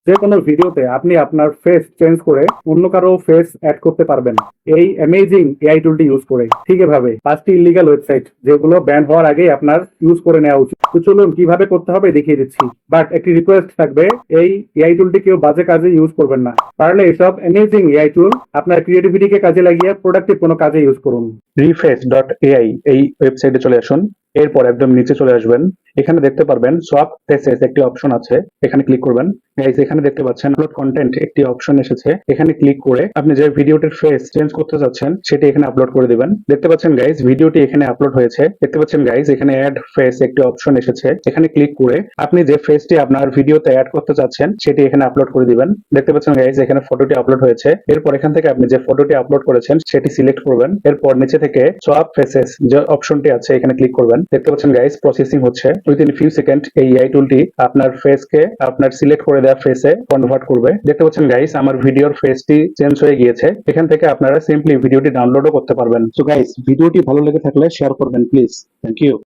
যে কোনো ভিডিওতে আপনি আপনার ফেস চেঞ্জ করে অন্য কারো ফেস অ্যাড করতে পারবেন এই অ্যামেজিং এআই টুলটি ইউজ করে। ঠিক এভাবে 5টি ইলিগাল ওয়েবসাইট যেগুলো ব্যান হওয়ার আগে আপনার ইউজ করে নেওয়া উচিত। তো চলুন কিভাবে করতে হবে দেখিয়ে দিচ্ছি, বাট একটি রিকোয়েস্ট থাকবে, এই এআই টুলটি কেউ বাজে কাজে ইউজ করবেন না। পারলে এসব অ্যামেজিং এআই টুল আপনার ক্রিয়েটিভিটিকে কাজে লাগিয়ে প্রোডাক্টিভ কোনো কাজে ইউজ করুন। refresh.ai এই ওয়েবসাইটে চলে আসুন। এরপর একদম নিচে চলে আসবেন। এখানে দেখতে পারবেন সোয়াপ ফেসেস একটি অপশন আছে, এখানে ক্লিক করবেন। গাইস এখানে দেখতে পাচ্ছেন আপলোড কন্টেন্ট একটি অপশন এসেছে, এখানে ক্লিক করে আপনি যে ভিডিওটির ফেস চেঞ্জ করতে যাচ্ছেন সেটি এখানে আপলোড করে দিবেন। দেখতে পাচ্ছেন গাইস ভিডিওটি এখানে আপলোড হয়েছে। দেখতে পাচ্ছেন গাইস এখানে অ্যাড ফেস একটি অপশন এসেছে, এখানে ক্লিক করে আপনি যে ফেসটি আপনার ভিডিওতে অ্যাড করতে চাচ্ছেন সেটি এখানে আপলোড করে দিবেন। দেখতে পাচ্ছেন গাইস এখানে ফটোটি আপলোড হয়েছে। এরপর এখান থেকে আপনি যে ফটোটি আপলোড করেছেন সেটি সিলেক্ট করবেন। এরপর নিচে থেকে সোয়াপ ফেসেস যে অপশনটি আছে এখানে ক্লিক করবেন। দেখতে পাচ্ছেন গাইস প্রসেসিং হচ্ছে, উইদিন ফিউ সেকেন্ড এই এআই টুলটি আপনার ফেসকে আপনার সিলেক্ট করে দেওয়া ফেসে কনভার্ট করবে। দেখতে পাচ্ছেন গাইস আমার ভিডিওর ফেসটি চেঞ্জ হয়ে গিয়েছে। এখান থেকে আপনারা সিম্পলি ভিডিওটি ডাউনলোডও করতে পারবেন। সো গাইস ভিডিওটি ভালো লেগে থাকলে শেয়ার করবেন প্লিজ। Thank you.